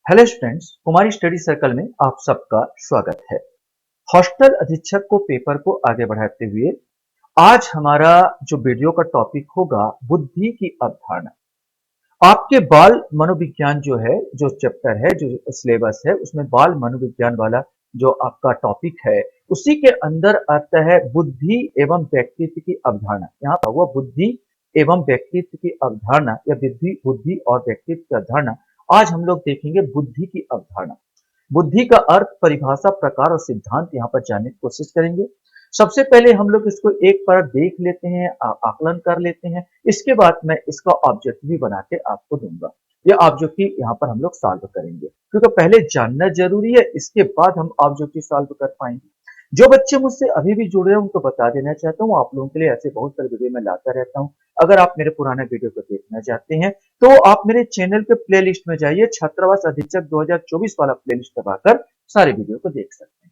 Hello students, कुमारी study circle में आप सबका स्वागत है। हॉस्टल अधीक्षक को पेपर को आगे बढ़ाते हुए आज हमारा जो वीडियो का टॉपिक होगा बुद्धि की अवधारणा। आपके बाल मनोविज्ञान जो है, जो चैप्टर है, जो सिलेबस है, उसमें बाल मनोविज्ञान वाला जो आपका टॉपिक है उसी के अंदर आता है बुद्धि एवं व्यक्तित्व की अवधारणा। यहाँ पर हुआ बुद्धि एवं व्यक्तित्व की अवधारणा या बुद्धि बुद्धि और व्यक्तित्व की अवधारणा। आज हम लोग देखेंगे बुद्धि की अवधारणा। बुद्धि का अर्थ, परिभाषा, प्रकार और सिद्धांत यहाँ पर जानने की कोशिश करेंगे। सबसे पहले हम लोग इसको एक बार देख लेते हैं, आकलन कर लेते हैं। इसके बाद मैं इसका ऑब्जेक्टिव भी बना के आपको दूंगा। ये ऑब्जेक्टिव यहाँ पर हम लोग सॉल्व करेंगे, क्योंकि पहले जानना जरूरी है, इसके बाद हम ऑब्जेक्टिव सॉल्व कर पाएंगे। जो बच्चे मुझसे अभी भी जुड़े हैं उनको बता देना चाहता हूँ, आप लोगों के लिए ऐसे बहुत सारे वीडियो मैं लाता रहता हूँ। अगर आप मेरे पुराने वीडियो को देखना चाहते हैं तो आप मेरे चैनल के प्लेलिस्ट में जाइए, छात्रावास अधीक्षक 2024 वाला प्लेलिस्ट दबाकर सारे वीडियो को देख सकते हैं।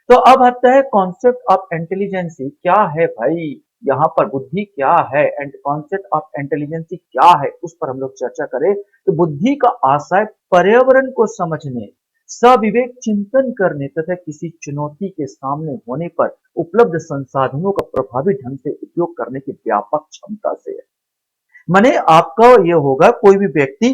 तो अब आता है कॉन्सेप्ट ऑफ इंटेलिजेंसी। क्या है भाई, यहाँ पर बुद्धि क्या है एंड कॉन्सेप्ट ऑफ इंटेलिजेंसी क्या है, उस पर हम लोग चर्चा करें। तो बुद्धि का आशय पर्यावरण को समझने, सविवेक चिंतन करने तथा किसी चुनौती के सामने होने पर उपलब्ध संसाधनों का प्रभावी ढंग से उपयोग करने की व्यापक क्षमता से है। माने आपका ये होगा, कोई भी व्यक्ति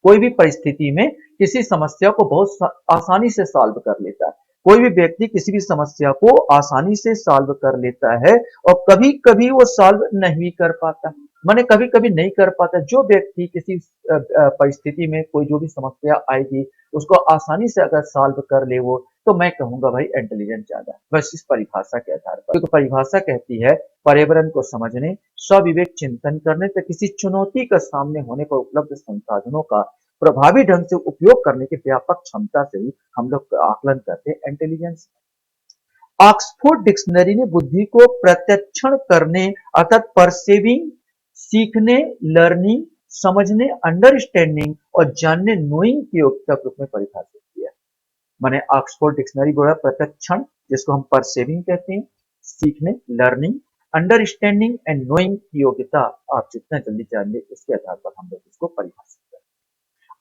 कोई भी परिस्थिति में किसी समस्या को बहुत आसानी से सॉल्व कर लेता है। कोई भी व्यक्ति किसी भी समस्या को आसानी से सॉल्व कर लेता है और कभी कभी वो सॉल्व नहीं कर पाता, माने कभी कभी नहीं कर पाता। जो व्यक्ति किसी परिस्थिति में कोई जो भी समस्या आएगी उसको आसानी से अगर सॉल्व कर ले वो, तो मैं कहूंगा भाई इंटेलिजेंट ज्यादा है, बस इस परिभाषा के आधार पर। क्योंकि परिभाषा कहती है पर्यावरण को समझने, सविवेक चिंतन करने तथा किसी चुनौती का सामने होने पर उपलब्ध संसाधनों का प्रभावी ढंग से उपयोग करने की व्यापक क्षमता से ही हम लोग आकलन करते हैं इंटेलिजेंस। ऑक्सफोर्ड डिक्शनरी ने बुद्धि को प्रत्यक्षण करने अर्थात परसेविंग, सीखने, लर्निंग, समझने, अंडरस्टैंडिंग और जानने, नोइंग की योग्यता के रूप में परिभाषित किया। माने ऑक्सफोर्ड डिक्शनरी बोला प्रत्यक्षण, जिसको हम परसेविंग कहते हैं, सीखने, लर्निंग, अंडरस्टैंडिंग एंड नोइंग की योग्यता। आप जितना जल्दी जान ले उसके आधार पर हम लोग इसको परिभाषित करें।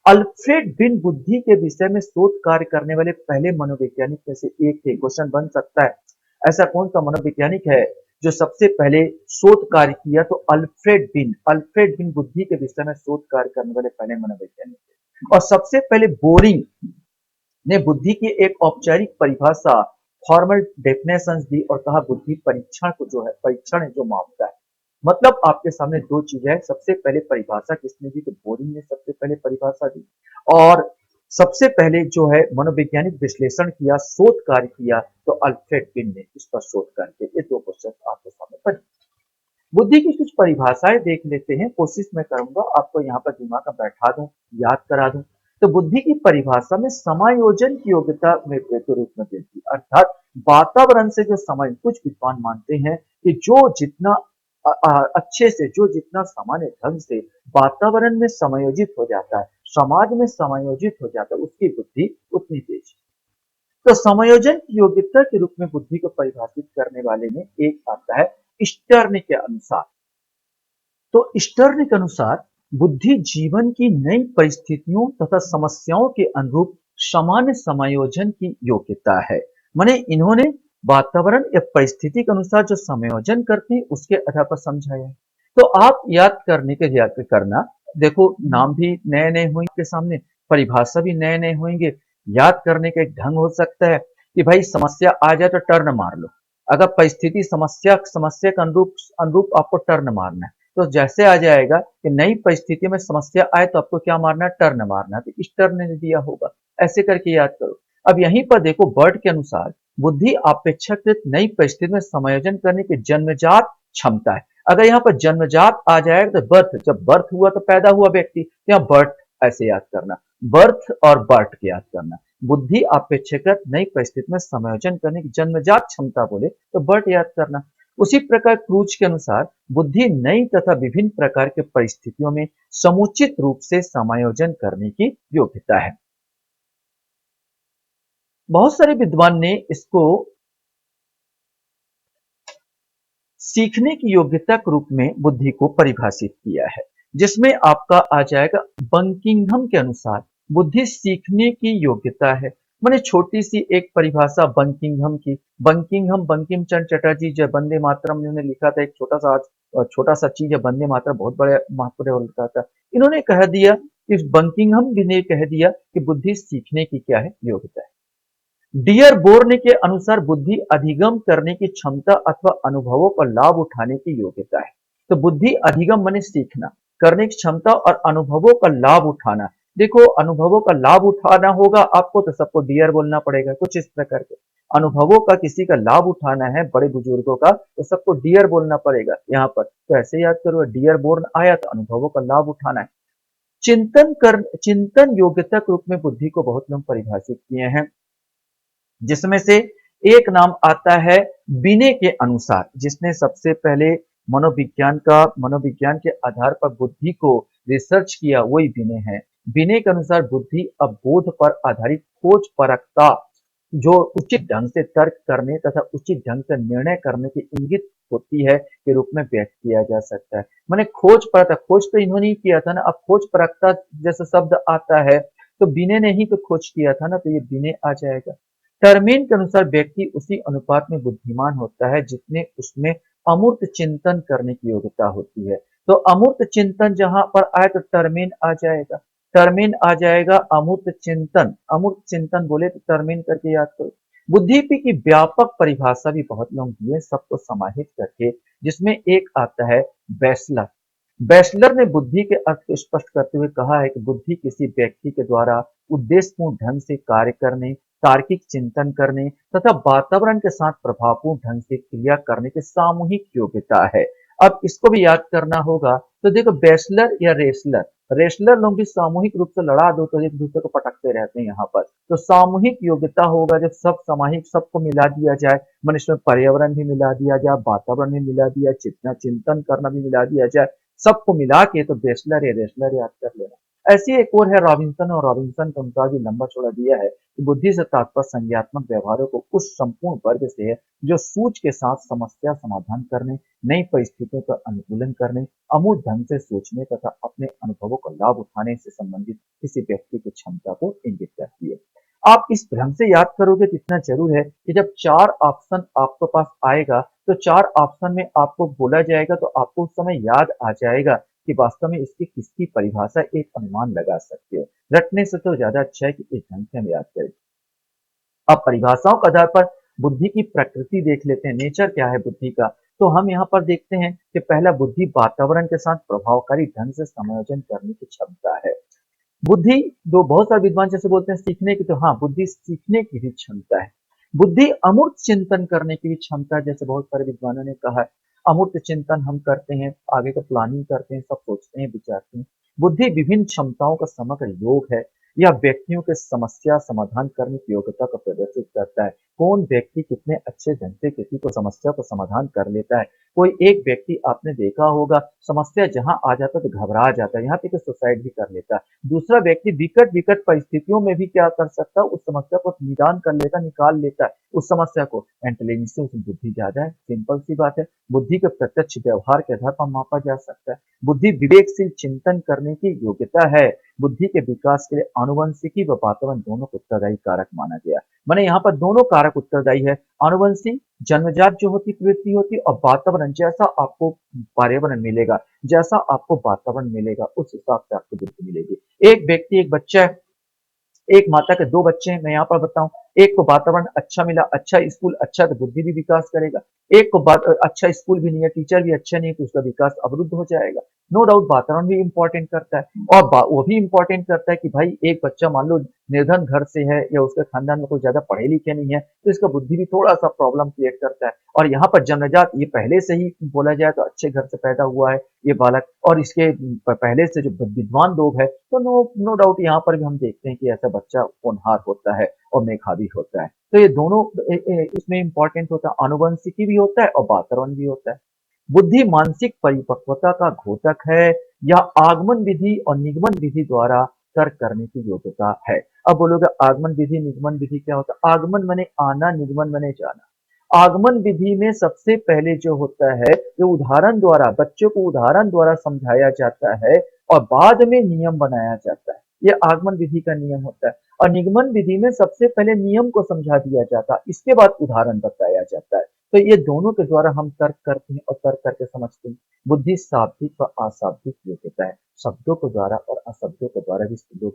अल्फ्रेड बिन बुद्धि के विषय में शोध कार्य करने वाले पहले मनोवैज्ञानिक में से एक थे। क्वेश्चन बन सकता है ऐसा कौन सा मनोवैज्ञानिक है जो सबसे पहले शोध कार्य किया, तो अल्फ्रेड बिन बुद्धि के विषय में शोध कार्य करने वाले पहले मनोवैज्ञानिक थे। और सबसे पहले बोरिंग ने बुद्धि की एक औपचारिक परिभाषा, फॉर्मल डेफिनेशंस दी और कहा बुद्धि परीक्षण को जो है, परीक्षण है जो मापता है। मतलब आपके सामने दो चीजें हैं, सबसे पहले परिभाषा किसने दी, तो बोरिंग ने सबसे पहले परिभाषा दी और सबसे पहले जो है मनोवैज्ञानिक विश्लेषण किया, शोध कार्य किया, तो अल्फ्रेड बिन ने इस पर शोध कार्य किया। ये दो क्वेश्चन आपके सामने पड़े। बुद्धि की कुछ परिभाषाएं देख लेते हैं, कोशिश मैं करूंगा आपको यहाँ पर दिमाग में बैठा दूं, याद करा दूं। तो बुद्धि की परिभाषा में समायोजन की योग्यता में के रूप में देती, अर्थात वातावरण से जो समय, कुछ विद्वान मानते हैं कि जो जितना अच्छे से, जो जितना सामान्य ढंग से वातावरण में समायोजित हो जाता है, समाज में समायोजित हो जाता है, उसकी बुद्धि उतनी तेज है। तो समायोजन की योग्यता के रूप में बुद्धि को परिभाषित करने वाले में एक आता है स्टर्न के अनुसार। तो स्टर्न के अनुसार बुद्धि जीवन की नई परिस्थितियों तथा समस्याओं के अनुरूप सामान्य समायोजन की योग्यता है। माने इन्होंने वातावरण या परिस्थिति के अनुसार जो समायोजन करते हैं उसके आधार पर समझाया है। तो आप याद करने के याद करना, देखो नाम भी नए नए होंगे आपके सामने, परिभाषा भी नए नए होंगे। याद करने का एक ढंग हो सकता है कि भाई समस्या आ जाए तो टर्न मार लो। अगर परिस्थिति समस्या समस्या के अनुरूप अनुरूप आपको टर्न मारना है, तो जैसे आ जाएगा कि नई परिस्थिति में समस्या आए तो आपको क्या मारना है, टर्न मारना है। तो इस टर्न ने दिया होगा, ऐसे करके याद करो। अब यहीं पर देखो बर्ड के अनुसार बुद्धि अपेक्षाकृत नई परिस्थिति में समायोजन करने की जन्मजात क्षमता है। अगर यहाँ पर जन्मजात आ जाएगा तो बर्थ, जब बर्थ हुआ तो पैदा हुआ व्यक्ति, यहाँ बर्थ ऐसे याद करना, बर्थ और बर्थ के याद करना। बुद्धि अपेक्षाकृत नई परिस्थिति में समायोजन करने की जन्मजात क्षमता बोले तो बर्थ याद करना। उसी प्रकार क्रूज के अनुसार बुद्धि नई तथा विभिन्न प्रकार के परिस्थितियों में समुचित रूप से समायोजन करने की योग्यता है। बहुत सारे विद्वान ने इसको सीखने की योग्यता के रूप में बुद्धि को परिभाषित किया है, जिसमें आपका आ जाएगा बंकिंघम के अनुसार बुद्धि सीखने की योग्यता है। मैंने छोटी सी एक परिभाषा बंकिंघम की, बंकिंघम बंकिम चंद्र चटर्जी जब वंदे मातरम उन्होंने लिखा था, एक छोटा सा चीज है, वंदे मातरम बहुत बड़े महत्वपूर्ण लिखा था। इन्होंने कह दिया, इस बंकिंघम भी ने कह दिया कि बुद्धि सीखने की क्या है, योग्यता है। डियर बोर्न के अनुसार बुद्धि अधिगम करने की क्षमता अथवा अनुभवों का लाभ उठाने की योग्यता है। तो बुद्धि अधिगम माने सीखना, करने की क्षमता और अनुभवों का लाभ उठाना। देखो, अनुभवों का लाभ उठाना होगा आपको तो सबको डियर बोलना पड़ेगा, कुछ इस प्रकार के अनुभवों का किसी का लाभ उठाना है बड़े बुजुर्गों का तो सबको डियर बोलना पड़ेगा। यहाँ पर तो ऐसे याद करो, डियर बोर्न आया तो अनुभवों का लाभ उठाना है। चिंतन योग्यता के रूप में बुद्धि को बहुत लोग परिभाषित किए हैं, जिसमें से एक नाम आता है बिने के अनुसार, जिसने सबसे पहले मनोविज्ञान के आधार पर बुद्धि को रिसर्च किया, वही बिने है। बिने के अनुसार बुद्धि अबोध पर आधारित खोज परखता, जो उचित ढंग से तर्क करने तथा उचित ढंग से निर्णय करने की इंगित होती है के रूप में व्यक्त किया जा सकता है। मैंने खोज परखता, खोज तो इन्होंने ही किया था ना, अब खोज परखता जैसा शब्द आता है तो बिने ने ही तो खोज किया था ना, तो ये बिने आ जाएगा। टर्मेन के अनुसार व्यक्ति उसी अनुपात में बुद्धिमान होता है जितने उसमें अमूर्त चिंतन करने की योग्यता होती है। तो अमूर्त चिंतन जहां पर आए तो टर्मेन आ जाएगा, टर्मेन आ जाएगा। अमूर्त चिंतन बोले तो टर्मेन करके याद करो। बुद्धि की व्यापक परिभाषा भी बहुत लोग दिए, सबको समाहित करके, जिसमें एक आता है बैसलर। बैचलर ने बुद्धि के अर्थ को स्पष्ट करते हुए कहा है कि बुद्धि किसी व्यक्ति के द्वारा उद्देश्यपूर्ण ढंग से कार्य करने, तार्किक चिंतन करने तथा वातावरण के साथ प्रभावपूर्ण ढंग से क्रिया करने की सामूहिक योग्यता है। अब इसको भी याद करना होगा। तो देखो, बैचलर या रेसलर, रेसलर लोग भी सामूहिक रूप से लड़ा दो तो एक दूसरे को पटकते रहते हैं यहाँ पर। तो सामूहिक योग्यता होगा जब सब सामूहिक, सबको मिला दिया जाए, मन इसमें पर्यावरण भी मिला दिया जाए, वातावरण भी मिला दिया, चिंतन करना भी मिला दिया जाए, सबको मिला के तो रेसलर याद कर लेना। ऐसी एक और है रॉबिन्सन, और रॉबिन्सन का उनका भी लंबा चौड़ा दिया है कि बुद्धि से तात्पर्य संज्ञात्मक व्यवहारों को उस संपूर्ण वर्ग से है जो सूझ के साथ समस्या समाधान करने, नई परिस्थितियों का अनुकूलन करने, अमूर्त ढंग से सोचने तथा अपने अनुभवों का लाभ उठाने से संबंधित किसी व्यक्ति की क्षमता को इंगित करती है। आप इस भ्रम से याद करोगे तो इतना जरूर है कि जब चार ऑप्शन आपके पास आएगा तो चार ऑप्शन में आपको बोला जाएगा तो आपको उस समय याद आ जाएगा कि वास्तव में इसकी किसकी परिभाषा, एक अनुमान लगा सकते हो। रटने से तो ज्यादा अच्छा है कि इस ढंग से हम याद करें। अब परिभाषाओं के आधार पर बुद्धि की प्रकृति देख लेते हैं, नेचर क्या है बुद्धि का। तो हम यहाँ पर देखते हैं कि पहला, बुद्धि वातावरण के साथ प्रभावकारी ढंग से समायोजन करने की क्षमता है। बुद्धि, दो बहुत सारे विद्वान जैसे बोलते हैं सीखने की, तो हाँ, बुद्धि सीखने की भी क्षमता है। बुद्धि अमूर्त चिंतन करने की भी क्षमता है, जैसे बहुत सारे विद्वानों ने कहा है। अमूर्त चिंतन हम करते हैं, आगे का प्लानिंग करते हैं, सब सोचते हैं, विचारते हैं। बुद्धि विभिन्न क्षमताओं का समग्र योग है। यह व्यक्तियों के समस्या समाधान करने की योग्यता को प्रदर्शित करता है। कौन व्यक्ति कितने अच्छे ढंग से किसी को समस्या को समाधान कर लेता है। कोई एक व्यक्ति आपने देखा होगा, समस्या जहां आ जाता है तो घबरा जाता है, यहाँ तक कि सुसाइड भी कर लेता है। दूसरा व्यक्ति विकट विकट परिस्थितियों में भी क्या कर सकता है, उस समस्या को निदान कर लेता, निकाल लेता है उस समस्या को। इंटेलिजेंस से उसकी बुद्धि ज्यादा है, सिंपल सी बात है। बुद्धि के प्रत्यक्ष व्यवहार के आधार पर मापा जा सकता है। बुद्धि विवेकशील चिंतन करने की योग्यता है। बुद्धि के विकास के लिए आनुवंशिकी व वातावरण दोनों को उत्तरदायी कारक माना गया। मैंने यहाँ पर दोनों कारक उत्तरदायी है। आनुवंशिक जन्मजात जो होती प्रवृत्ति होती, और वातावरण, जैसा आपको पर्यावरण मिलेगा, जैसा आपको वातावरण मिलेगा, उस हिसाब से आपको बुद्धि मिलेगी। एक व्यक्ति, एक बच्चा है, एक माता के दो बच्चे हैं, मैं यहाँ पर बताऊं, एक को वातावरण अच्छा मिला, अच्छा स्कूल, अच्छा तो बुद्धि भी विकास करेगा। एक को अच्छा स्कूल भी नहीं है, टीचर भी अच्छा नहीं है, तो उसका विकास अवरुद्ध हो जाएगा। नो डाउट वातावरण भी इंपॉर्टेंट करता है, और वो भी इंपॉर्टेंट करता है कि भाई एक बच्चा मान लो निर्धन घर से है या उसके खानदान में कोई ज्यादा पढ़े लिखे नहीं है, तो इसका बुद्धि भी थोड़ा सा प्रॉब्लम क्रिएट करता है। और यहाँ पर जन्मजात, ये पहले से ही बोला जाए तो अच्छे घर से पैदा हुआ है ये बालक, और इसके पहले से जो विद्वान लोग है, तो नो डाउट यहाँ पर भी हम देखते हैं कि ऐसा बच्चा होनहार होता है और मेधावी होता है। तो ये दोनों इसमें इंपॉर्टेंट होता है, आनुवंशिकी भी होता है और वातावरण भी होता है। बुद्धि मानसिक परिपक्वता का घोतक है, या आगमन विधि और निगमन विधि द्वारा तर्क करने की योग्यता है। अब बोलोगे आगमन विधि निगमन विधि क्या होता है। आगमन माने आना, निगमन माने जाना। आगमन विधि में सबसे पहले जो होता है, जो उदाहरण द्वारा, बच्चों को उदाहरण द्वारा समझाया जाता है और बाद में नियम बनाया जाता है। ये आगमन विधि का नियम होता है। और निगमन विधि में सबसे पहले नियम को समझा दिया जाता है, इसके बाद उदाहरण बताया जाता है। तो ये दोनों के द्वारा हम तर्क करते हैं और तर्क करके समझते हैं। बुद्धि शाब्दिक व अशाब्दिक योग्यता है। शब्दों के द्वारा और अशब्दों के द्वारा भी लोग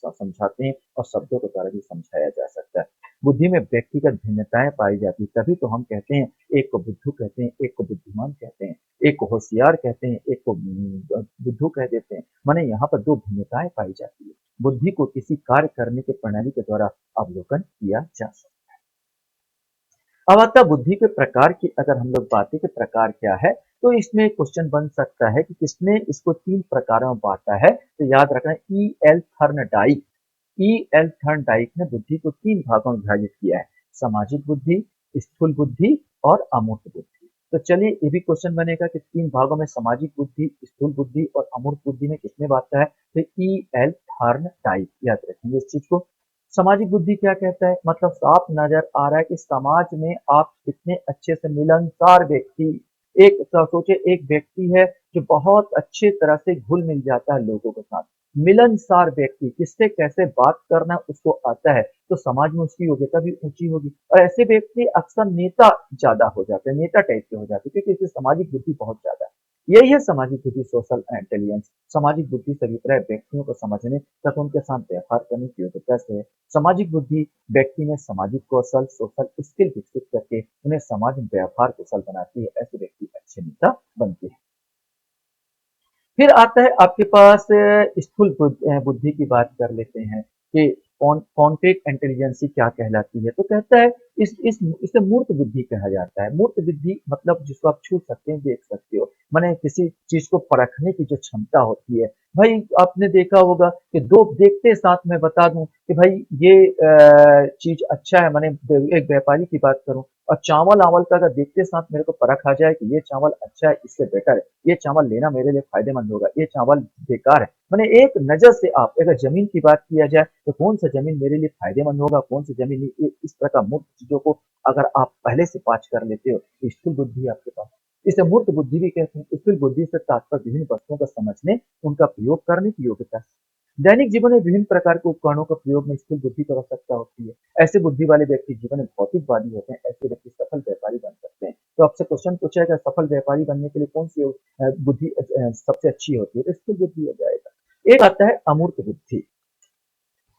समझाते हैं और शब्दों के द्वारा भी समझाया जा सकता है। बुद्धि में व्यक्तिगत भिन्नताएं पाई जाती है, तभी तो हम कहते हैं एक को बुद्धू कहते हैं, एक को बुद्धिमान कहते हैं, एक को होशियार कहते हैं, एक को बुद्धू कह देते हैं। माने यहाँ पर दो भिन्नताएं पाई जाती है। बुद्धि को किसी कार्य करने की प्रणाली के द्वारा अवलोकन किया जा सकता है। अब आता बुद्धि के प्रकार की, अगर हम लोग बातें कि प्रकार क्या है, तो इसमें क्वेश्चन बन सकता है कि किसने इसको तीन प्रकारों में बांटा है। तो याद रखना, E L Thorndike, E L Thorndike ने बुद्धि को तीन भागों में विभाजित किया है। सामाजिक बुद्धि, स्थूल बुद्धि और अमूर्त बुद्धि। तो चलिए ये भी क्वेश्चन बनेगा कि तीन भागों में सामाजिक बुद्धि, स्थूल बुद्धि और अमूर्त बुद्धि में किसने बांटा है। तो ई एल थर्नडाइक, याद रखेंगे इस चीज को। सामाजिक बुद्धि क्या कहता है, मतलब साफ नजर आ रहा है कि समाज में आप कितने अच्छे से मिलनसार व्यक्ति, एक सोचे एक व्यक्ति है जो बहुत अच्छे तरह से घुल मिल जाता है लोगों के साथ। मिलनसार व्यक्ति, किससे कैसे बात करना उसको आता है, तो समाज में उसकी योग्यता भी ऊंची होगी। और ऐसे व्यक्ति अक्सर नेता ज्यादा हो जाते हैं, नेता टाइप के हो जाते हैं, क्योंकि इसकी सामाजिक बुद्धि बहुत ज्यादा है। यही है सामाजिक बुद्धि, सोशल इंटेलिजेंस। सामाजिक बुद्धि से अभिप्राय व्यक्तियों को समझने तथा उनके साथ व्यवहार करने की योग्यता से है। सामाजिक बुद्धि व्यक्ति में सामाजिक कौशल, सोशल स्किल विकसित करके उन्हें समाज में व्यवहार कुशल बनाती है। ऐसे व्यक्ति अच्छे नेता बनते हैं। फिर आता है आपके पास स्थूल बुद्धि की बात कर लेते हैं कि कॉन्क्रीट इंटेलिजेंसी क्या कहलाती है। तो कहता है इसे मूर्त बुद्धि कहा जाता है। मूर्त बुद्धि मतलब जिसको आप छू सकते हैं, देख सकते हो, माने किसी चीज को परखने की जो क्षमता होती है। भाई आपने देखा होगा कि दो देखते साथ में बता दूं कि भाई ये चीज अच्छा है, माने एक व्यापारी की बात करूं और चावल आवल का अगर देखते साथ मेरे को परख आ जाए कि ये चावल अच्छा है, इससे बेटर है, ये चावल लेना मेरे लिए फायदेमंद होगा, ये चावल बेकार है। मैंने एक नजर से, आप अगर जमीन की बात किया जाए तो कौन सा जमीन मेरे लिए फायदेमंद होगा, कौन सी जमीन नहीं, इस प्रकार मूर्त चीजों को अगर आप पहले से पाँच कर लेते हो तो स्थूल बुद्धि आपके पास। इसे मूर्त बुद्धि भी कहते हैं। स्थूल बुद्धि से तात्पर्य विभिन्न वस्तुओं को समझने, उनका प्रयोग करने की योग्यता। दैनिक जीवन में विभिन्न प्रकार के उपकरणों का प्रयोग में स्थूल बुद्धि की आवश्यकता होती है। ऐसे बुद्धि वाले व्यक्ति जीवन में भौतिकवादी होते हैं। ऐसे व्यक्ति सफल व्यापारी बन सकते हैं। तो आपसे क्वेश्चन पूछा है सफल व्यापारी बनने के लिए कौन सी बुद्धि सबसे अच्छी होती है, तो स्थूल बुद्धि हो जाएगा। एक आता है अमूर्त बुद्धि।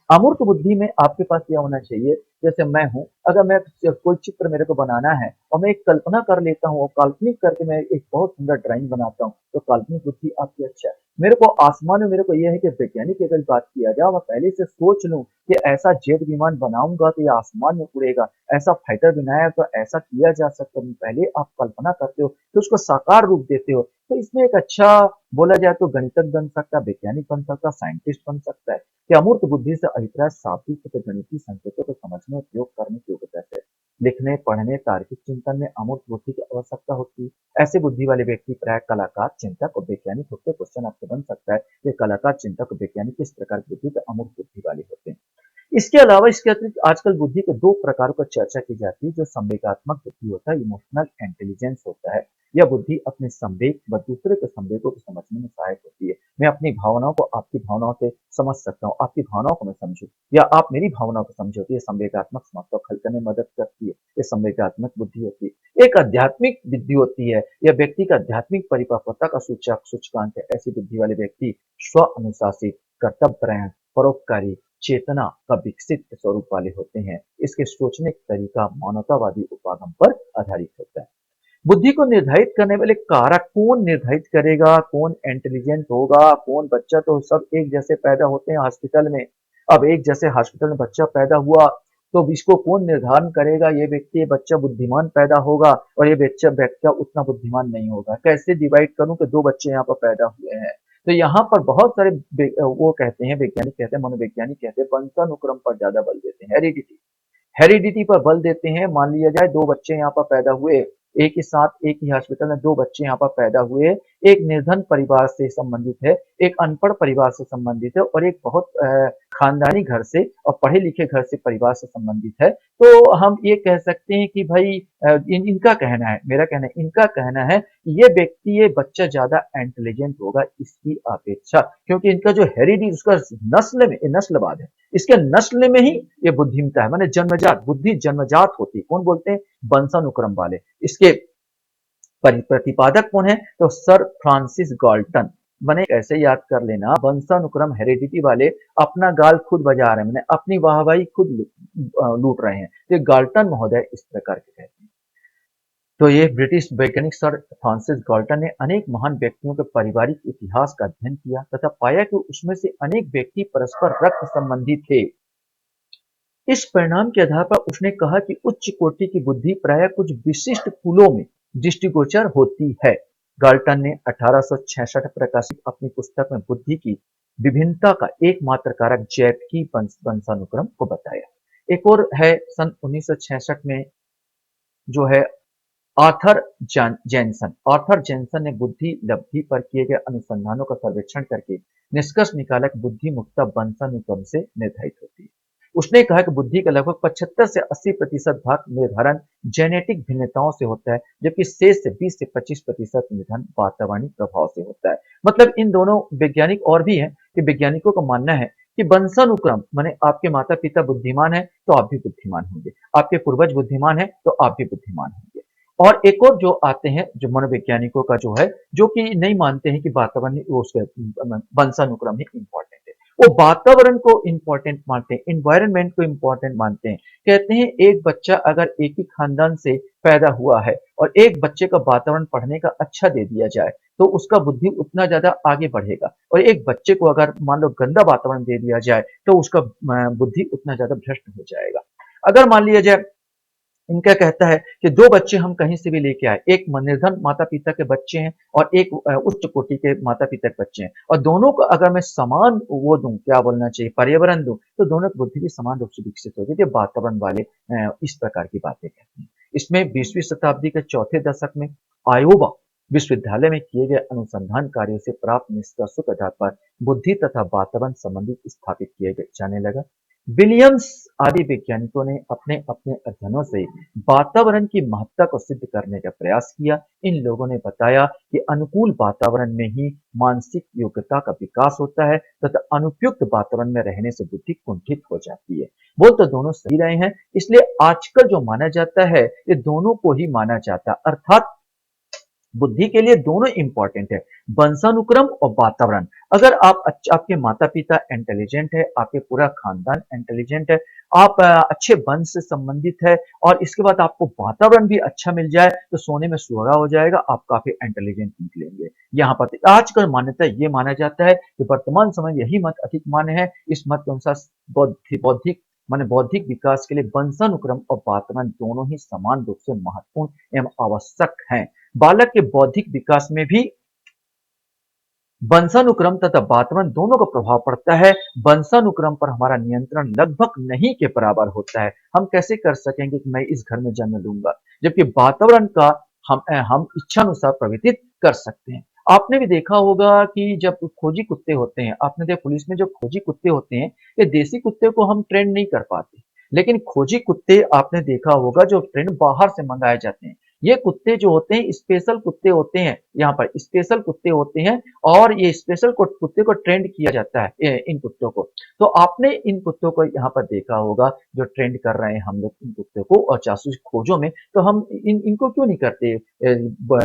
अमूर्त बुद्धि में आपके पास क्या होना चाहिए, जैसे मैं हूं, अगर मैं कोई चित्र मेरे को बनाना है और मैं एक कल्पना कर लेता हूँ और काल्पनिक करके मैं एक बहुत सुंदर ड्राइंग बनाता हूँ, तो काल्पनिक बुद्धि आपकी अच्छा है। मेरे को आसमान में, मेरे को यह है कि वैज्ञानिक की अगर बात किया जाए, मैं पहले से सोच लूं कि ऐसा जेट विमान बनाऊंगा तो ये आसमान में उड़ेगा, ऐसा फाइटर बनाया तो ऐसा किया जा सकता है। पहले आप कल्पना करते हो तो उसको साकार रूप देते हो। तो इसमें एक अच्छा, बोला जाए तो गणितज्ञ बन सकता है, वैज्ञानिक बन सकता है, साइंटिस्ट बन सकता है। कि अमूर्त बुद्धि से अभिप्राय शाब्दिक तथा गणितीय संकेतों को समझने और प्रयोग करने की योग्यता से। लिखने, पढ़ने, तार्किक चिंतन में अमूर्त बुद्धि की आवश्यकता होती है। ऐसे बुद्धि वाले व्यक्ति प्राय कलाकार, चिंतक और वैज्ञानिक होते हैं। क्वेश्चन आपसे बन सकता है कि कलाकार, चिंतक और वैज्ञानिक किस प्रकार की बुद्धि के अमूर्त बुद्धि वाले होते हैं। इसके अलावा, इसके अतिरिक्त आजकल बुद्धि के दो प्रकारों पर चर्चा की जाती है। जो संवेगात्मक बुद्धि होता है, इमोशनल इंटेलिजेंस होता है। यह बुद्धि अपने संवेग व दूसरे के संवेगों को समझने में सहायक होती है। मैं अपनी भावनाओं को आपकी भावनाओं से समझ सकता हूँ, आपकी भावनाओं को मैं समझू या आप मेरी भावनाओं को समझो, तो ये संवेगात्मक समस्या को हल करने में मदद करती है। ये संवेगात्मक बुद्धि होती है। एक आध्यात्मिक बुद्धि होती है, यह व्यक्ति का आध्यात्मिक परिपक्वता का सूचकांक है। ऐसी बुद्धि वाले व्यक्ति स्व अनुशासित, कर्तव्यपरायण, परोपकारी चेतना का विकसित स्वरूप वाले होते हैं। इसके सोचने का तरीका मानवतावादी उपागम पर आधारित होता है। बुद्धि को निर्धारित करने वाले कारक कौन निर्धारित करेगा, कौन इंटेलिजेंट होगा, कौन, बच्चा तो सब एक जैसे पैदा होते हैं हॉस्पिटल में। अब एक जैसे हॉस्पिटल में बच्चा पैदा हुआ तो इसको कौन निर्धारण करेगा, ये व्यक्ति, ये बच्चा बुद्धिमान पैदा होगा और ये बच्चा बच्चा उतना बुद्धिमान नहीं होगा। कैसे डिवाइड करूं कि दो बच्चे यहाँ पर पैदा हुए हैं। तो यहाँ पर बहुत सारे वो कहते हैं, वैज्ञानिक कहते हैं, मनोवैज्ञानिक कहते हैं, वंशानुक्रम पर ज्यादा बल देते हैं, हेरिडिटी, हेरिडिटी पर बल देते हैं। मान लिया जाए दो बच्चे यहाँ पर पैदा हुए, एक ही साथ एक ही हॉस्पिटल में दो बच्चे यहाँ पर पैदा हुए, एक निर्धन परिवार से संबंधित है, एक अनपढ़ परिवार से संबंधित है और एक बहुत खानदानी घर से और पढ़े लिखे घर से, परिवार से संबंधित है, तो हम ये कह सकते हैं कि भाई इनका कहना है, मेरा कहना है, इनका कहना है कि ये व्यक्ति, ये बच्चा ज्यादा इंटेलिजेंट होगा इसकी अपेक्षा, क्योंकि इनका जो हेरिडी, उसका नस्ल में, ये नस्लवाद है, इसके नस्ल में ही ये बुद्धिमता है, माने जन्मजात बुद्धि, जन्मजात होती है। कौन बोलते हैं? वंशानुक्रम वाले। इसके प्रतिपादक कौन है? तो सर फ्रांसिस गाल्टन। मैंने ऐसे याद कर लेना, वंशानुक्रम हेरिडिटी वाले अपना गाल खुद बजा रहे हैं, मैंने अपनी वाहवाही खुद लूट रहे हैं। तो गाल्टन महोदय इस प्रकार के कहते हैं। तो ये ब्रिटिश वैज्ञानिक सर फ्रांसिस गाल्टन ने अनेक महान व्यक्तियों के पारिवारिक इतिहास का अध्ययन किया तथा पाया कि उसमें से अनेक व्यक्ति परस्पर रक्त संबंधी थे। इस परिणाम के आधार पर उसने कहा कि उच्च कोटि की बुद्धि प्रायः कुछ विशिष्ट कुलों में दृष्टिगोचर होती है। गाल्टन ने 1866 प्रकाशित अपनी पुस्तक में बुद्धि की विभिन्नता का एकमात्र कारक जैविकी वंशानुक्रम को बताया। एक और है सन 1966 में जो है आर्थर जेनसन ने बुद्धि लब्धि पर किए गए अनुसंधानों का सर्वेक्षण करके निष्कर्ष निकाला कि बुद्धि मुख्यतः वंशानुक्रम से निर्धारित होती है। उसने कहा कि बुद्धि का लगभग 75 से 80% भाग निर्धारण जेनेटिक भिन्नताओं से होता है, जबकि शेष से 20 से 25% निर्धारण वातावरणीय प्रभाव से होता है। मतलब इन दोनों वैज्ञानिक और भी हैं कि वैज्ञानिकों का मानना है कि वंशानुक्रम माने आपके माता पिता बुद्धिमान है तो आप भी बुद्धिमान होंगे, आपके पूर्वज बुद्धिमान है तो आप भी बुद्धिमान होंगे। और एक और जो आते हैं, जो मनोवैज्ञानिकों का जो है, जो कि नहीं मानते हैं कि वातावरण उसके वंशानुक्रम ही इंपॉर्टेंट है, वो वातावरण को इंपॉर्टेंट मानते हैं, इन्वायरमेंट को इंपॉर्टेंट मानते हैं। कहते हैं एक बच्चा अगर एक ही खानदान से पैदा हुआ है और एक बच्चे का वातावरण पढ़ने का अच्छा दे दिया जाए तो उसका बुद्धि उतना ज्यादा आगे बढ़ेगा, और एक बच्चे को अगर मान लो गंदा वातावरण दे दिया जाए तो उसका बुद्धि उतना ज्यादा भ्रष्ट हो जाएगा। अगर मान लिया जाए, इनका कहता है कि दो बच्चे हम कहीं से भी लेके आए, एक निर्धन माता पिता के बच्चे हैं और एक उच्च कोटि के माता पिता के बच्चे हैं, और दोनों को अगर मैं समान वो दूं, क्या बोलना चाहिए, पर्यावरण दूं, तो दोनों की बुद्धि भी समान रूप से विकसित होगी। ये वातावरण वाले इस प्रकार की बातें कहते हैं। इसमें 20वीं शताब्दी के चौथे दशक में आयोवा विश्वविद्यालय में किए गए अनुसंधान कार्यों से प्राप्त निष्कर्षों के आधार पर बुद्धि तथा वातावरण संबंधी स्थापित किए जाने लगा। विलियम्स आदि वैज्ञानिकों ने अपने अपने अध्ययनों से वातावरण की महत्ता को सिद्ध करने का प्रयास किया। इन लोगों ने बताया कि अनुकूल वातावरण में ही मानसिक योग्यता का विकास होता है तथा अनुपयुक्त वातावरण में रहने से बुद्धि कुंठित हो जाती है। बोल तो दोनों सही रहे हैं, इसलिए आजकल जो माना जाता है ये दोनों को ही माना जाता है, अर्थात बुद्धि के लिए दोनों इंपॉर्टेंट है, वंशानुक्रम और वातावरण। अगर आपके माता पिता इंटेलिजेंट है, आपके पूरा खानदान इंटेलिजेंट है, आप अच्छे वंश से संबंधित है, और इसके बाद आपको वातावरण भी अच्छा मिल जाए तो सोने में सुहागा हो जाएगा, आप काफी इंटेलिजेंट निकलेंगे। यहाँ पर आजकल मान्यता ये माना जाता है कि वर्तमान समय में यही मत अधिक मान्य है। इस मत के अनुसार बौद्धिक माने बौद्धिक विकास के लिए वंशानुक्रम और वातावरण दोनों ही समान रूप से महत्वपूर्ण एवं आवश्यक हैं। बालक के बौद्धिक विकास में भी वंशानुक्रम तथा वातावरण दोनों का प्रभाव पड़ता है। वंशानुक्रम पर हमारा नियंत्रण लगभग नहीं के बराबर होता है। हम कैसे कर सकेंगे कि मैं इस घर में जन्म लूंगा, जबकि वातावरण का हम इच्छानुसार प्रवर्तित कर सकते हैं। आपने भी देखा होगा कि जब खोजी कुत्ते होते हैं, आपने देखा पुलिस में जो खोजी कुत्ते होते हैं, ये देसी कुत्ते को हम ट्रेन नहीं कर पाते, लेकिन खोजी कुत्ते आपने देखा होगा जो ट्रेन बाहर से मंगाए जाते हैं। ये कुत्ते जो होते हैं स्पेशल कुत्ते होते हैं, यहाँ पर स्पेशल कुत्ते होते हैं, और ये स्पेशल कुत्ते को ट्रेंड किया जाता है इन कुत्तों को। तो आपने इन कुत्तों को यहाँ पर देखा होगा जो ट्रेंड कर रहे हैं हम लोग इन कुत्तों को, और जासूसी खोजों में तो हम इनको क्यों नहीं करते,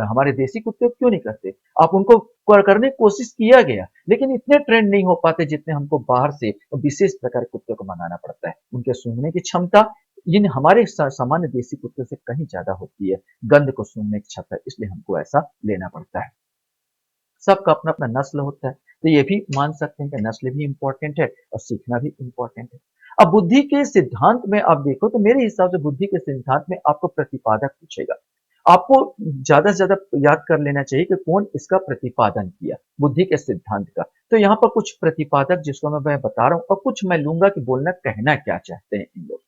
हमारे देसी कुत्ते क्यों नहीं करते। आप उनको करने की कोशिश किया गया, लेकिन इतने ट्रेंड नहीं हो पाते जितने हमको बाहर से विशेष प्रकार के कुत्तों को मनाना पड़ता है। उनके सूंघने की क्षमता इन हमारे सामान्य देसी कुत्ते से कहीं ज्यादा होती है, गंध को सूंघने की क्षमता, इसलिए हमको ऐसा लेना पड़ता है। सबका अपना अपना नस्ल होता है, तो ये भी मान सकते हैं कि नस्ल भी इंपॉर्टेंट है और सीखना भी इंपॉर्टेंट है। अब बुद्धि के सिद्धांत में आप देखो तो मेरे हिसाब से बुद्धि के सिद्धांत में आपको प्रतिपादक पूछेगा, आपको ज्यादा से ज्यादा याद कर लेना चाहिए कि कौन इसका प्रतिपादन किया बुद्धि के सिद्धांत का। तो यहाँ पर कुछ प्रतिपादक जिसको मैं बता रहा हूँ, और कुछ मैं लूंगा कि बोलना कहना क्या चाहते हैं इन लोग।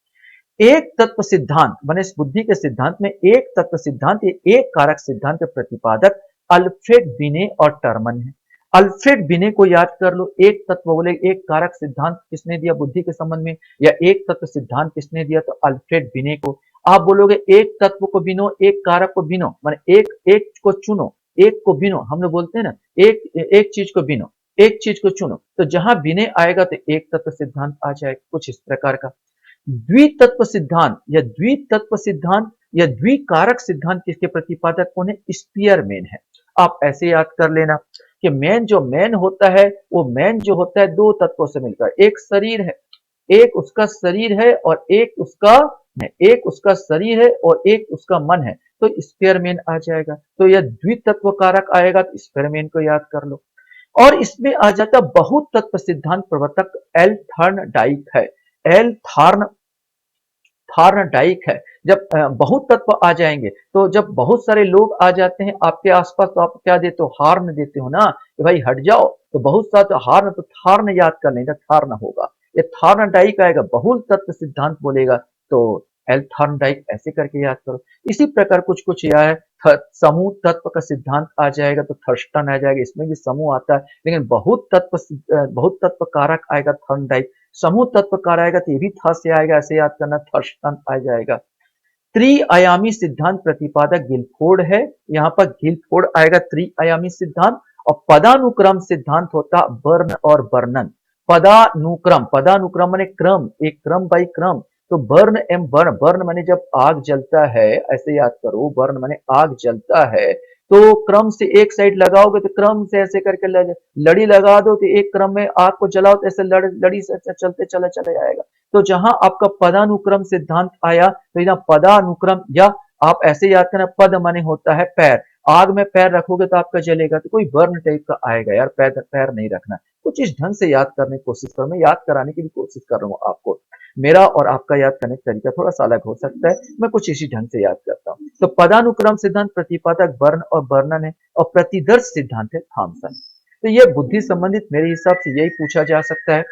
एक तत्व सिद्धांत माने इस बुद्धि के सिद्धांत में एक तत्व सिद्धांत, ये एक कारक सिद्धांत के प्रतिपादक अल्फ्रेड बिने और टर्मन है। अल्फ्रेड बिने को याद कर लो। एक तत्व बोले, एक कारक सिद्धांत किसने दिया बुद्धि के संबंध में, या एक तत्व सिद्धांत किसने दिया, तो अल्फ्रेड बिने को। आप बोलोगे एक तत्व को बिनो, एक कारक को बिनो, माने एक एक को चुनो, एक को बिनो, हम लोग बोलते हैं ना, एक एक चीज को बिनो, एक चीज को चुनो, तो जहां बिने आएगा तो एक तत्व सिद्धांत आ जाएगा, कुछ इस प्रकार का। द्वितत्व सिद्धांत या द्वितत्व सिद्धांत या द्विकारक सिद्धांत किसके प्रतिपादक कौन है, स्पीयरमैन है। आप ऐसे याद कर लेना कि मैन जो मैन होता है, वो मैन जो होता है दो तत्वों से मिलकर, एक शरीर है, एक उसका शरीर है और एक उसका शरीर है और एक उसका मन है, तो स्पेयरमैन आ जाएगा। तो यह द्वितत्व कारक आएगा तो स्पेयरमैन को याद कर लो। और इसमें आ जाता बहुत तत्व सिद्धांत प्रवर्तक एल थर्नडाइक है। एल थॉर्नडाइक है। जब बहुत तत्व आ जाएंगे, तो जब बहुत सारे लोग आ जाते हैं आपके आसपास, तो आप क्या देते हो, हार्न देते हो ना, कि भाई हट जाओ, तो बहुत सा तो हार्न, तो थॉर्न याद कर लेना, थॉर्न होगा, ये थॉर्नडाइक आएगा, बहुल तत्व सिद्धांत बोलेगा तो एल थॉर्नडाइक ऐसे करके याद करो। इसी प्रकार कुछ कुछ यह है, समूह तत्व का सिद्धांत आ जाएगा तो थर्स्टन आ जाएगा, इसमें भी समूह आता है, लेकिन बहुत तत्व कारक आएगा थॉर्नडाइक। समूह तत्व कार आएगा तो ये भी थ से आएगा, ऐसे याद करना, थर्स्टन आ जाएगा। त्रिआयामी सिद्धांत प्रतिपादक गिलफोर्ड है, यहाँ पर गिलफोर्ड आएगा त्रिआयामी सिद्धांत। और पदानुक्रम सिद्धांत होता बर्न और बर्नन। पदानुक्रम माने क्रम, एक क्रम बाई क्रम, तो बर्न एम बर्न, बर्न माने जब आग जलता है, ऐसे याद करो, बर्न माने आग जलता है, तो क्रम से एक साइड लगाओगे तो क्रम से ऐसे करके लड़ी लगा दो, तो एक क्रम में आग को जलाओ तो ऐसे लड़ी से चलते चले चले जाएगा। तो जहां आपका पदानुक्रम सिद्धांत आया, तो यहाँ पदानुक्रम, या आप ऐसे याद करना, पद माने होता है पैर, आग में पैर रखोगे तो आपका जलेगा, तो कोई बर्न टाइप का आएगा यार, पैर पैर नहीं रखना। कुछ इस ढंग से याद करने की कोशिश करो, मैं याद कराने की भी कोशिश कर रहा हूँ आपको। मेरा और आपका याद करने का तरीका थोड़ा सा अलग हो सकता है, मैं कुछ इसी ढंग से याद करता हूँ। तो पदानुक्रम सिद्धांत प्रतिपादक बर्न और बर्नन है, और प्रतिदर्श सिद्धांत है थॉमसन। तो ये बुद्धि संबंधित मेरे हिसाब से यही पूछा जा सकता है।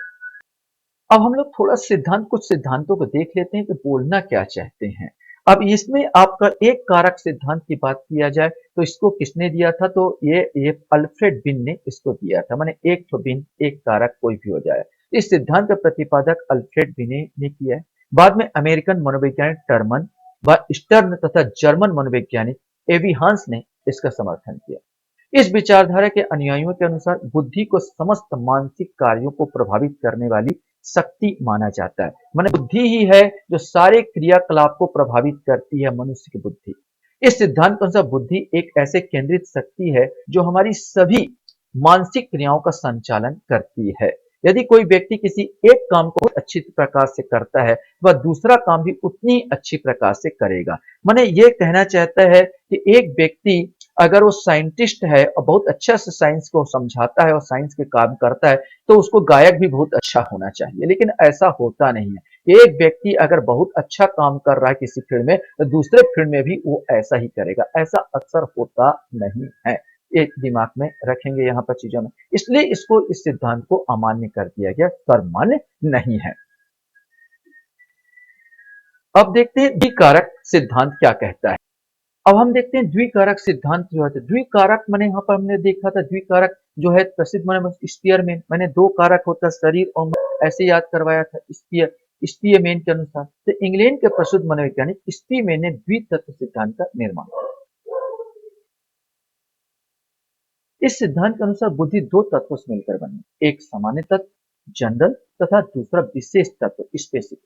अब हम लोग थोड़ा सिद्धांत, कुछ सिद्धांतों को देख लेते हैं कि बोलना क्या चाहते हैं। अब इसमें आपका एक कारक सिद्धांत की बात किया जाए तो इसको किसने दिया था, तो ये अल्फ्रेड बिन ने इसको दिया था, माने एक तो बिन, एक कारक कोई भी हो जाए। इस सिद्धांत का प्रतिपादक अल्फ्रेड बिने ने किया है। बाद में अमेरिकन मनोवैज्ञानिक टर्मन व स्टर्न तथा जर्मन मनोवैज्ञानिक एविहांस ने इसका समर्थन किया। इस विचारधारा के अनुयायियों के अनुसार बुद्धि को समस्त मानसिक कार्यों को प्रभावित करने वाली शक्ति माना जाता है, माने बुद्धि ही है जो सारे क्रियाकलाप को प्रभावित करती है, मनुष्य की बुद्धि। इस सिद्धांत के अनुसार बुद्धि एक ऐसे केंद्रित शक्ति है जो हमारी सभी मानसिक क्रियाओं का संचालन करती है। यदि कोई व्यक्ति किसी एक काम को बहुत अच्छी प्रकार से करता है, वह दूसरा काम भी उतनी अच्छी प्रकार से करेगा। माने ये कहना चाहता है कि एक व्यक्ति अगर वो साइंटिस्ट है और बहुत अच्छा से साइंस को समझाता है और साइंस के काम करता है, तो उसको गायक भी बहुत अच्छा होना चाहिए, लेकिन ऐसा होता नहीं है। एक व्यक्ति अगर बहुत अच्छा काम कर रहा है किसी फील्ड में, तो दूसरे फील्ड में भी वो ऐसा ही करेगा, ऐसा अक्सर होता नहीं है। एक दिमाग में रखेंगे यहाँ पर चीजों में, इसलिए इसको, इस सिद्धांत को अमान्य कर दिया गया, सर्वमान्य नहीं है। अब देखते हैं द्विकारक सिद्धांत क्या कहता है। अब हम देखते हैं द्विकारक सिद्धांत जो है, द्विकारक मैंने यहाँ पर हमने देखा था, द्विकारक जो है प्रसिद्ध मैंने स्पीयरमैन, मैंने दो कारक होता है शरीर और मन, ऐसे याद करवाया था स्पीयरमैन के अनुसार। तो इंग्लैंड के प्रसिद्ध मनोवैज्ञानिक स्पीयरमैन ने द्वितत्व सिद्धांत का निर्माण किया। इस सिद्धांत के अनुसार बुद्धि दो तत्वों से मिलकर बनी, एक सामान्य तत्व जनरल तथा दूसरा विशेष तत्व स्पेसिफिक।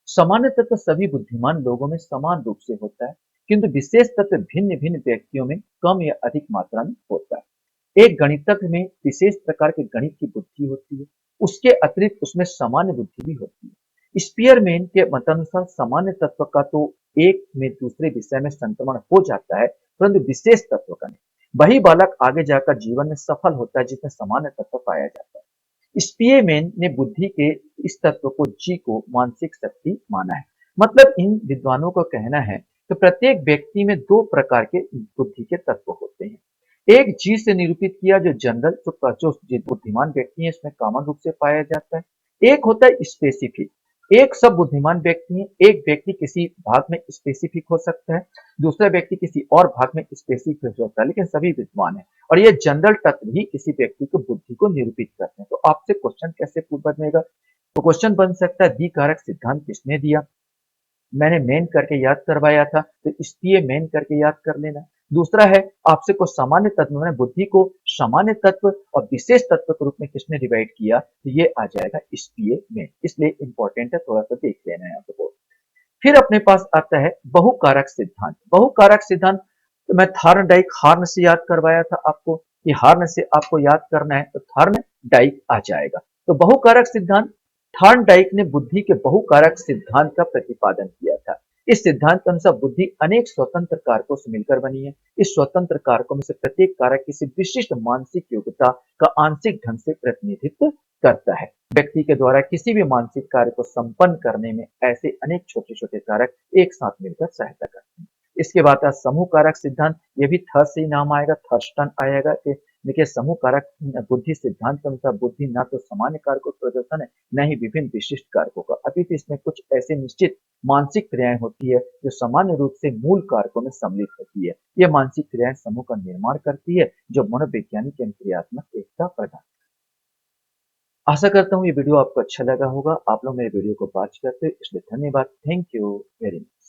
सामान्य तत्व सभी बुद्धिमान लोगों में समान रूप से होता है, किंतु विशेष तत्व भिन्न भिन्न व्यक्तियों में कम या अधिक मात्रा में होता है। एक गणितज्ञ में विशेष प्रकार के गणित की बुद्धि होती है, उसके अतिरिक्त उसमें सामान्य बुद्धि भी होती है। स्पीयरमैन के मतानुसार सामान्य तत्व का तो एक में दूसरे विषय में संक्रमण हो जाता है, परंतु विशेष तत्व का नहीं। वही बालक आगे जाकर जीवन में सफल होता है जिसमें सामान्य तत्व पाया जाता है। स्पीयरमैन ने बुद्धि के इस तत्व को जी को मानसिक शक्ति माना है। मतलब इन विद्वानों का कहना है कि प्रत्येक व्यक्ति में दो प्रकार के बुद्धि के तत्व होते हैं। एक जी से निरूपित किया जो जनरल, जो बुद्धिमान व्यक्ति है इसमें कॉमन रूप से पाया जाता है। एक होता है स्पेसिफिक, एक सब बुद्धिमान व्यक्ति हैं, एक व्यक्ति किसी भाग में स्पेसिफिक हो सकता है, दूसरा व्यक्ति किसी और भाग में स्पेसिफिक हो सकता है, लेकिन सभी विद्वान हैं। और ये जनरल तत्व ही किसी व्यक्ति को बुद्धि को निरूपित करते हैं। तो आपसे क्वेश्चन कैसे बनेगा? तो क्वेश्चन बन सकता है, द्विकारक सिद्धांत किसने दिया? मैंने मेन करके याद करवाया था, तो इसलिए मेन करके याद कर लेना। दूसरा है, आपसे कुछ सामान्य तत्व, मैंने बुद्धि को सामान्य तत्व और विशेष तत्व के रूप में किसने डिवाइड किया, तो ये आ जाएगा इसलिए मेन, इसलिए इंपॉर्टेंट है, थोड़ा सा देख लेना है आपको। फिर अपने पास आता है बहुकारक सिद्धांत। बहुकारक सिद्धांत तो मैं थार्नडाइक हार्न से याद करवाया था आपको, कि हार्न से आपको याद करना है, तो थार्नडाइक आ जाएगा। तो बहुकारक सिद्धांत, थार्नडाइक ने बुद्धि के बहुकारक सिद्धांत का प्रतिपादन किया था। इस सिद्धांत के अनुसार बुद्धि अनेक स्वतंत्र कारकों से मिलकर बनी है। इस स्वतंत्र कारकों में से प्रत्येक कारक किसी विशिष्ट मानसिक योग्यता का आंशिक ढंग से प्रतिनिधित्व करता है। व्यक्ति के द्वारा किसी भी मानसिक कार्य को संपन्न करने में ऐसे अनेक छोटे छोटे कारक एक साथ मिलकर सहायता करते हैं। इसके बाद समूह कारक सिद्धांत, ये भी थ से ही नाम आएगा, थर्स्टन आएगा। कि देखिए, समूह कारक बुद्धि सिद्धांत के अनुसार बुद्धि न तो सामान्य कारकों का प्रदर्शन है, न ही विभिन्न विशिष्ट कारकों का, अपितु इसमें कुछ ऐसे निश्चित मानसिक क्रियाएं होती है जो सामान्य रूप से मूल कारकों में सम्मिलित होती है। ये मानसिक क्रियाएं समूह का निर्माण करती है, जो मनोवैज्ञानिक एवं क्रियात्मक एकता प्रदान। आशा करता हूँ ये वीडियो आपको अच्छा लगा होगा। आप लोग मेरे वीडियो को वॉच करते हो, इसलिए धन्यवाद। Thank you very much.